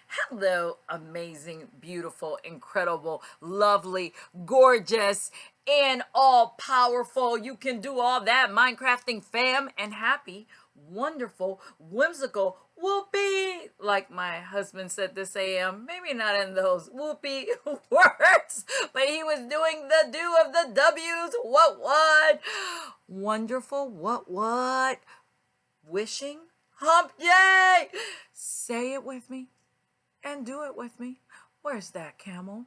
Hello, amazing, beautiful, incredible, lovely, gorgeous, and all powerful. You can do all that Minecrafting fam, and happy, wonderful, whimsical, whoopee. Like my husband said this AM, maybe not in those whoopee words, but he was doing the do of the W's. What? Wonderful, what? Wishing, hump day. Say it with me and do it with me. Where's that camel?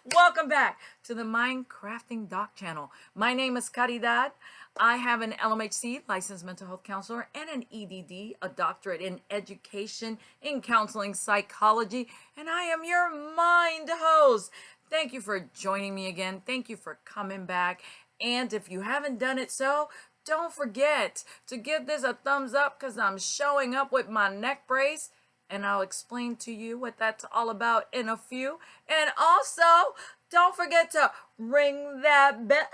Welcome back to the Minecrafting Doc channel. My name is Caridad. I have an LMHC, licensed mental health counselor, and an EDD, a doctorate in education in counseling psychology, and I am your mind host. Thank you for joining me again. Thank you for coming back. And if you haven't done it so, don't forget to give this a thumbs up because I'm showing up with my neck brace. And I'll explain to you what that's all about in a few. And also, don't forget to ring that bell.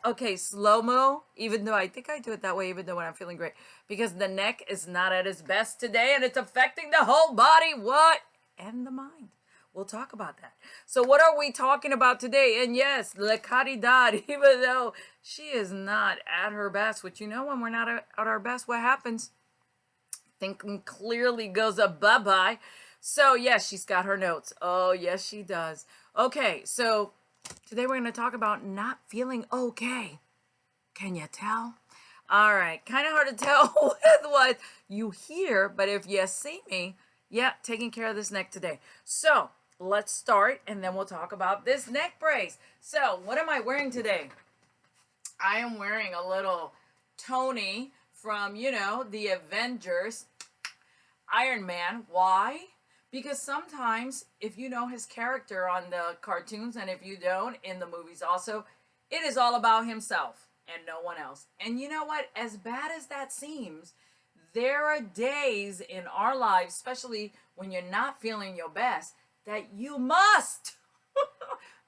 Okay, slow-mo, even though I think I do it that way, even though when I'm feeling great. Because the neck is not at its best today, and it's affecting the whole body. What? And the mind. We'll talk about that. So what are we talking about today? And yes, La Caridad, even though she is not at her best, which you know when we're not at our best, what happens? Thinking clearly goes a bye-bye. So yes, she's got her notes. Oh yes, she does. Okay, so today we're going to talk about not feeling okay. Can you tell? All right, kind of hard to tell with what you hear, but if you see me, yeah, taking care of this neck today. So let's start, and then we'll talk about this neck brace. So what am I wearing today? I am wearing a little Tony from, the Avengers, Iron Man. Why? Because sometimes, if you know his character on the cartoons, and if you don't, in the movies also, it is all about himself and no one else. And you know what? As bad as that seems, there are days in our lives, especially when you're not feeling your best, that you must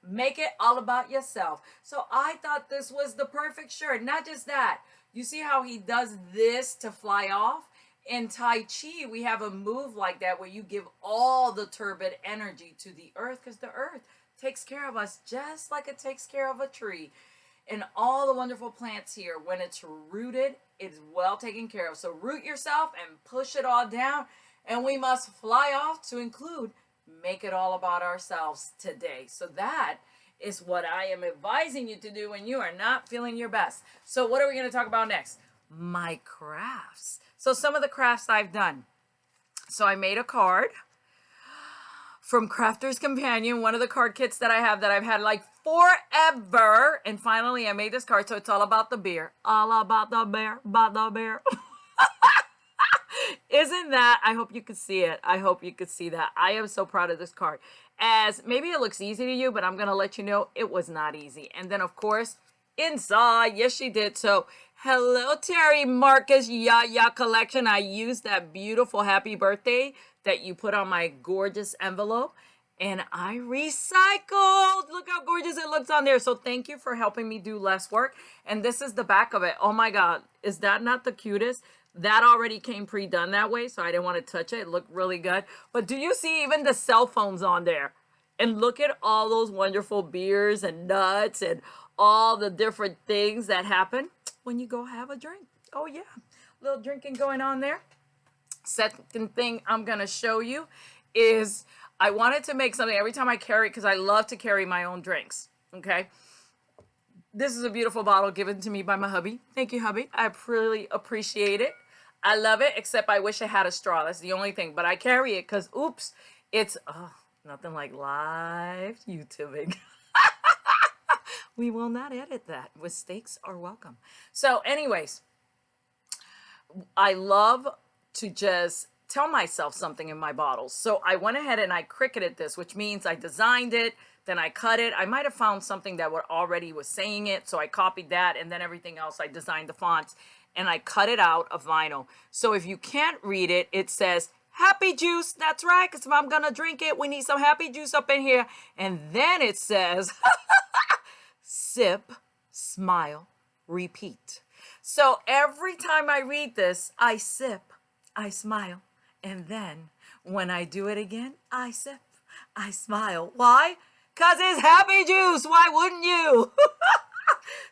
make it all about yourself. So I thought this was the perfect shirt. Not just that. You see how he does this to fly off? In Tai Chi, we have a move like that where you give all the turbid energy to the earth because the earth takes care of us just like it takes care of a tree. And all the wonderful plants here, when it's rooted, it's well taken care of. So root yourself and push it all down. And we must fly off to include make it all about ourselves today. So that is what I am advising you to do when you are not feeling your best. So what are we going to talk about next? My crafts. So some of the crafts I've done. So I made a card from Crafter's Companion, one of the card kits that I have that I've had like forever. And finally I made this card. So it's all about the beer. All about the beer, about the beer. Isn't that, I hope you could see it. I hope you could see that. I am so proud of this card. As maybe it looks easy to you, but I'm going to let you know it was not easy. And then of course, inside, yes she did. So hello Terry Marcus Yaya collection. I used that beautiful happy birthday that you put on my gorgeous envelope. And I recycled. Look how gorgeous it looks on there. So thank you for helping me do less work. And this is the back of it. Oh my God. Is that not the cutest? That already came pre-done that way, so I didn't want to touch it. It looked really good. But do you see even the cell phones on there? And look at all those wonderful beers and nuts and all the different things that happen when you go have a drink. Oh yeah, a little drinking going on there. Second thing I'm going to show you is I wanted to make something every time I carry, because I love to carry my own drinks, okay? This is a beautiful bottle given to me by my hubby. Thank you, hubby. I really appreciate it. I love it, except I wish I had a straw. That's the only thing. But I carry it because, oops, it's nothing like live YouTubing. We will not edit that. Mistakes are welcome. So anyways, I love to just tell myself something in my bottles. So I went ahead and I cricketed this, which means I designed it, then I cut it. I might have found something that already was saying it, so I copied that, and then everything else, I designed the fonts, and I cut it out of vinyl. So if you can't read it, it says, happy juice. That's right, because if I'm going to drink it, we need some happy juice up in here. And then it says, sip, smile, repeat. So every time I read this, I sip, I smile. And then when I do it again, I sip, I smile. Why? Because it's happy juice. Why wouldn't you?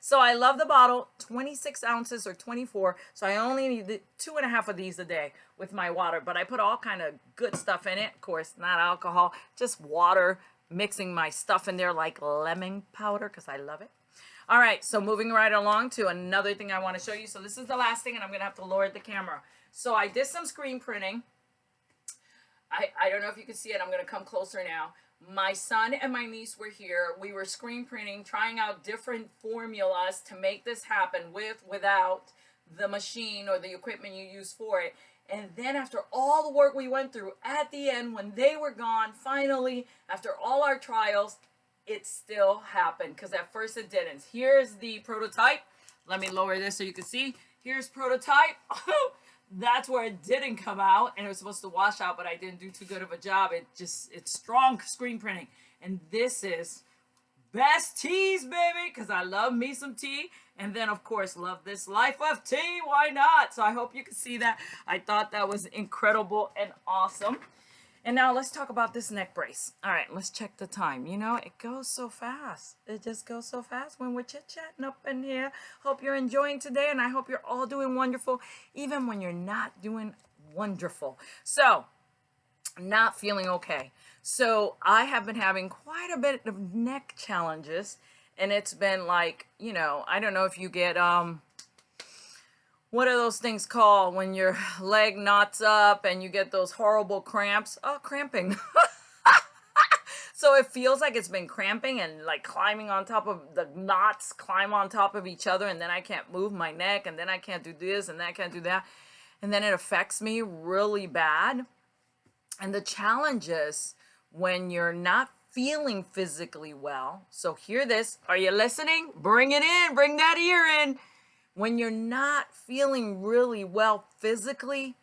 So I love the bottle, 26 ounces or 24. So I only need 2.5 of these a day with my water. But I put all kind of good stuff in it. Of course, not alcohol, just water, mixing my stuff in there like lemon powder because I love it. All right, so moving right along to another thing I want to show you. So this is the last thing, and I'm going to have to lower the camera. So I did some screen printing. I don't know if you can see it. I'm going to come closer now. My son and my niece were here. We were screen printing, trying out different formulas to make this happen without the machine or the equipment you use for it. And then after all the work we went through, at the end, when they were gone, finally, after all our trials, it still happened because at first it didn't. Here's the prototype. Let me lower this so you can see. Here's prototype. That's where it didn't come out, and it was supposed to wash out, but I didn't do too good of a job. It's strong screen printing. And this is best teas, baby, because I love me some tea. And then, of course, love this life of tea. Why not? So I hope you can see that. I thought that was incredible and awesome. And now let's talk about this neck brace. All right, let's check the time. You know, it goes so fast. It just goes so fast when we're chit-chatting up in here. Hope you're enjoying today, and I hope you're all doing wonderful, even when you're not doing wonderful. So, not feeling okay. So, I have been having quite a bit of neck challenges, and it's been like, you know, I don't know if you get, what are those things called when your leg knots up and you get those horrible cramps? Oh, cramping. So it feels like it's been cramping and like climbing on top of the knots, climb on top of each other, and then I can't move my neck, and then I can't do this, and then I can't do that. And then it affects me really bad. And the challenge is when you're not feeling physically well. So hear this. Are you listening? Bring it in. Bring that ear in. When you're not feeling really well physically,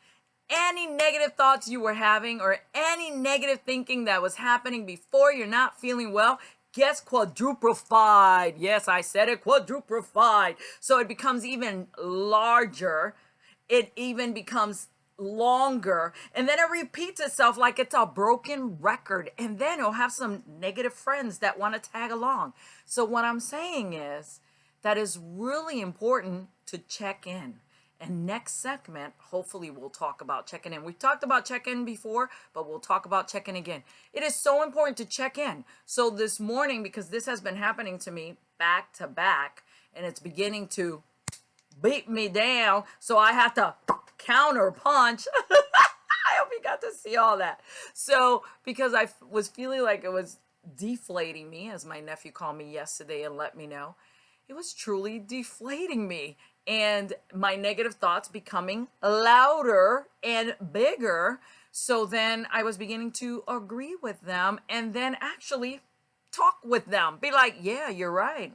any negative thoughts you were having or any negative thinking that was happening before you're not feeling well gets quadruplified. Yes, I said it, quadruplified. So it becomes even larger. It even becomes longer, and then it repeats itself like it's a broken record, and then it'll have some negative friends that want to tag along. So what I'm saying is that is really important to check in. And next segment, hopefully we'll talk about checking in. We've talked about check-in before, but we'll talk about check-in again. It is so important to check in. So this morning, because this has been happening to me back to back, and it's beginning to beat me down, so I have to counter punch. I hope you got to see all that. So because I was feeling like it was deflating me, as my nephew called me yesterday and let me know, it was truly deflating me, and my negative thoughts becoming louder and bigger. So then I was beginning to agree with them and then actually talk with them. Be like, yeah, you're right.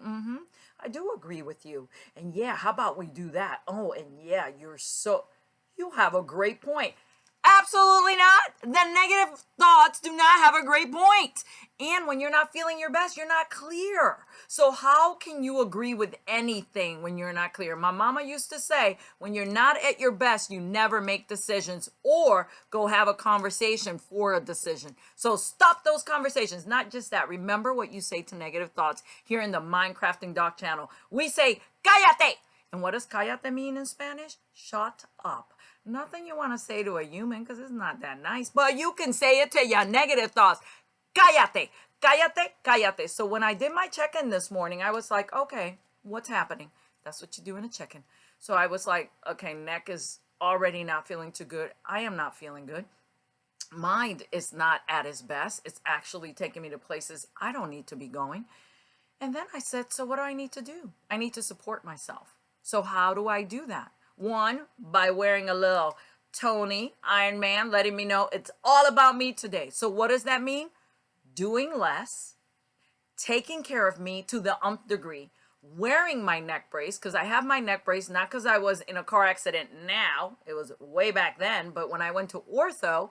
I do agree with you. And yeah, how about we do that? Oh, and yeah, you have a great point. Absolutely not. The negative thoughts do not have a great point. And when you're not feeling your best, you're not clear. So how can you agree with anything when you're not clear? My mama used to say, when you're not at your best, you never make decisions or go have a conversation for a decision. So stop those conversations. Not just that. Remember what you say to negative thoughts here in the Mindcrafting Doc channel. We say, cállate. And what does cállate mean in Spanish? Shut up. Nothing you want to say to a human because it's not that nice, but you can say it to your negative thoughts. Cállate, cállate, cállate. So when I did my check-in this morning, I was like, okay, what's happening? That's what you do in a check-in. So I was like, okay, neck is already not feeling too good. I am not feeling good. Mind is not at its best. It's actually taking me to places I don't need to be going. And then I said, so what do I need to do? I need to support myself. So how do I do that? One, by wearing a little Tony Iron Man, letting me know it's all about me today. So what does that mean? Doing less, taking care of me to the nth degree, wearing my neck brace, because I have my neck brace, not because I was in a car accident now. It was way back then. But when I went to ortho,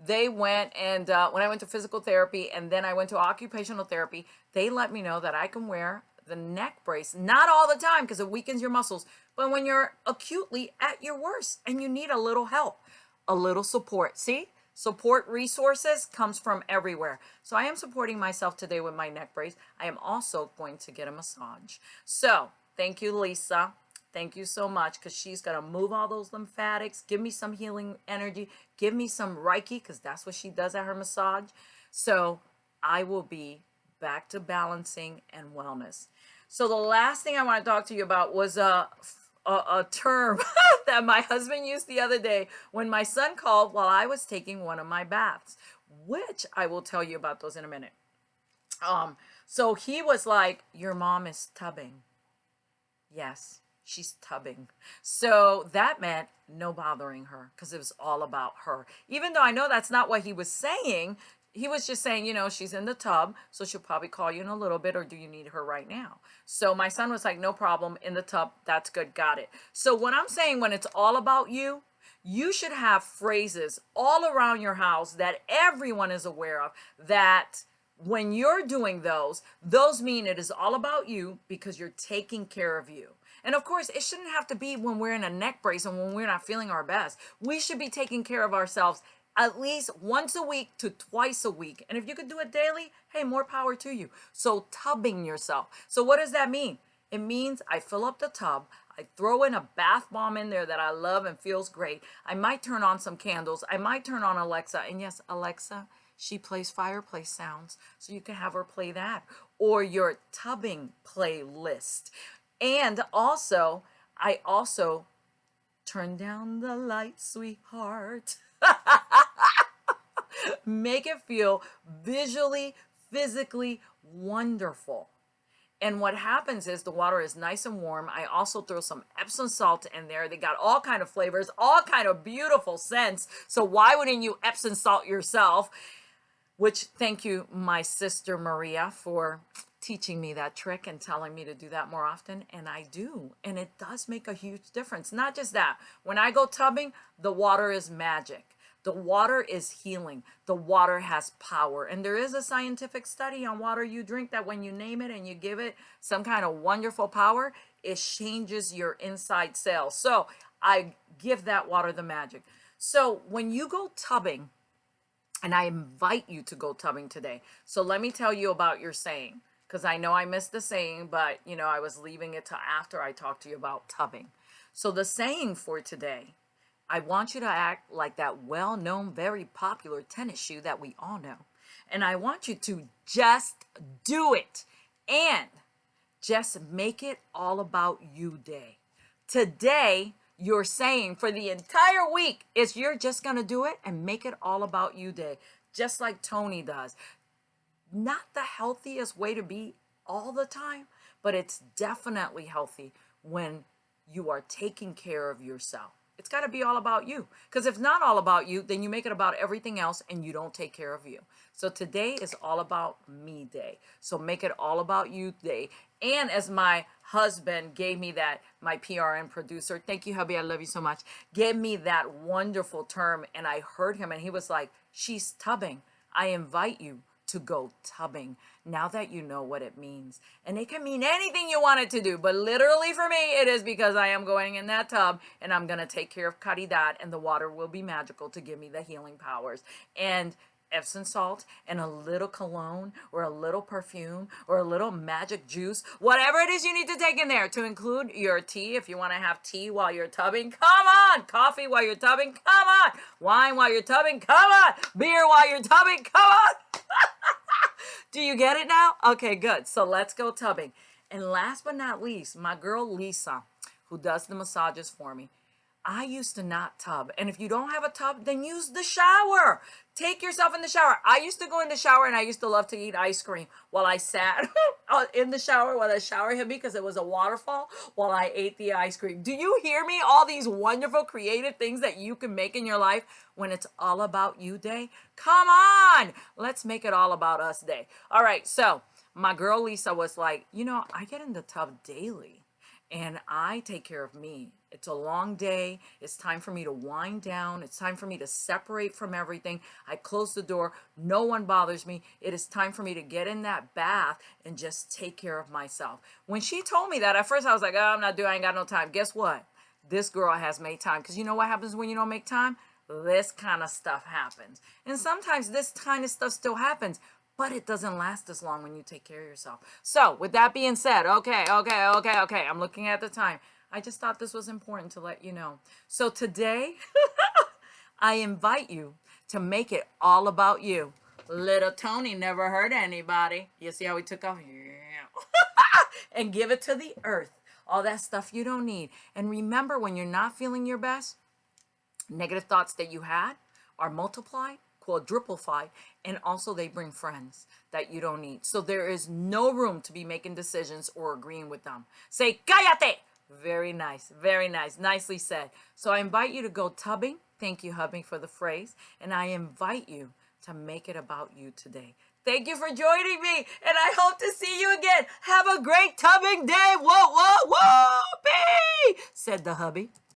they went and when I went to physical therapy and then I went to occupational therapy, they let me know that I can wear the neck brace, not all the time because it weakens your muscles, but when you're acutely at your worst and you need a little help. a little support. See, support resources comes from everywhere. So I am supporting myself today with my neck brace. I am also going to get a massage. So thank you, Lisa. Thank you so much, because she's going to move all those lymphatics, give me some healing energy, give me some Reiki, because that's what she does at her massage. So I will be back to balancing and wellness. So the last thing I want to talk to you about was a term that my husband used the other day when my son called while I was taking one of my baths, which I will tell you about those in a minute. So he was like, your mom is tubbing. Yes, she's tubbing. So that meant no bothering her, because it was all about her. Even though I know that's not what he was saying, he was just saying, you know, she's in the tub, so she'll probably call you in a little bit, or do you need her right now? So my son was like, no problem, in the tub, that's good, got it. So what I'm saying, when it's all about you, you should have phrases all around your house that everyone is aware of, that when you're doing those mean it is all about you, because you're taking care of you. And of course, it shouldn't have to be when we're in a neck brace and when we're not feeling our best. We should be taking care of ourselves at least once a week to twice a week. And if you could do it daily, hey, more power to you. So tubbing yourself. So what does that mean? It means I fill up the tub, I throw in a bath bomb in there that I love and feels great. I might turn on some candles. I might turn on Alexa. And yes, Alexa, she plays fireplace sounds, so you can have her play that. Or your tubbing playlist. And also, I also turn down the light, sweetheart. Make it feel visually, physically wonderful. And what happens is the water is nice and warm. I also throw some Epsom salt in there. They got all kind of flavors, all kind of beautiful scents. So why wouldn't you Epsom salt yourself? Which, thank you, my sister Maria, for teaching me that trick and telling me to do that more often. And I do. And it does make a huge difference. Not just that. When I go tubbing, the water is magic. The water is healing. The water has power. And there is a scientific study on water you drink that when you name it and you give it some kind of wonderful power, it changes your inside cells. So I give that water the magic. So when you go tubbing, and I invite you to go tubbing today. So let me tell you about your saying, because I know I missed the saying, but you know, I was leaving it to after I talked to you about tubbing. So the saying for today, I want you to act like that well-known, very popular tennis shoe that we all know. And I want you to just do it and just make it all about you day. Today, you're saying for the entire week is you're just going to do it and make it all about you day, just like Tony does. Not the healthiest way to be all the time, but it's definitely healthy when you are taking care of yourself. It's got to be all about you, because if not all about you, then you make it about everything else and you don't take care of you. So today is all about me day. So make it all about you day. And as my husband gave me that, my PRN producer, thank you, hubby, I love you so much, gave me that wonderful term, and I heard him and he was like, she's tubbing. I invite you to go tubbing now that you know what it means. And it can mean anything you want it to do, but literally for me, it is because I am going in that tub and I'm going to take care of Caridad, and the water will be magical to give me the healing powers. And Epsom salt and a little cologne or a little perfume or a little magic juice, whatever it is you need to take in there, to include your tea if you want to have tea while you're tubbing, come on. Coffee while you're tubbing, come on. Wine while you're tubbing, come on. Beer while you're tubbing, come on. Do you get it now? Okay, good. So let's go tubbing. And last but not least, my girl Lisa, who does the massages for me. I used to not tub. And if you don't have a tub, then use the shower. Take yourself in the shower. I used to go in the shower and I used to love to eat ice cream while I sat in the shower while the shower hit me, because it was a waterfall, while I ate the ice cream. Do you hear me? All these wonderful creative things that you can make in your life when it's all about you day. Come on. Let's make it all about us day. All right. So my girl Lisa was like, you know, I get in the tub daily and I take care of me. It's a long day. It's time for me to wind down. It's time for me to separate from everything. I close the door. No one bothers me. It is time for me to get in that bath and just take care of myself. When she told me that, at first I was like, oh, I'm not doing, I ain't got no time. Guess what? This girl has made time. Because you know what happens when you don't make time? this kind of stuff happens. And sometimes this kind of stuff still happens, but it doesn't last as long when you take care of yourself. So with that being said, okay, I'm looking at the time. I just thought this was important to let you know. So today, I invite you to make it all about you. Little Tony never hurt anybody. You see how he took off? Yeah. And give it to the earth. All that stuff you don't need. And remember, when you're not feeling your best, negative thoughts that you had are multiplied, quadriplified, and also they bring friends that you don't need. So there is no room to be making decisions or agreeing with them. Say, cállate! Very nice, very nice. Nicely said. So I invite you to go tubbing. Thank you, Hubby, for the phrase. And I invite you to make it about you today. Thank you for joining me, and I hope to see you again. Have a great tubbing day. Whoa, whoa, whoa, said the hubby.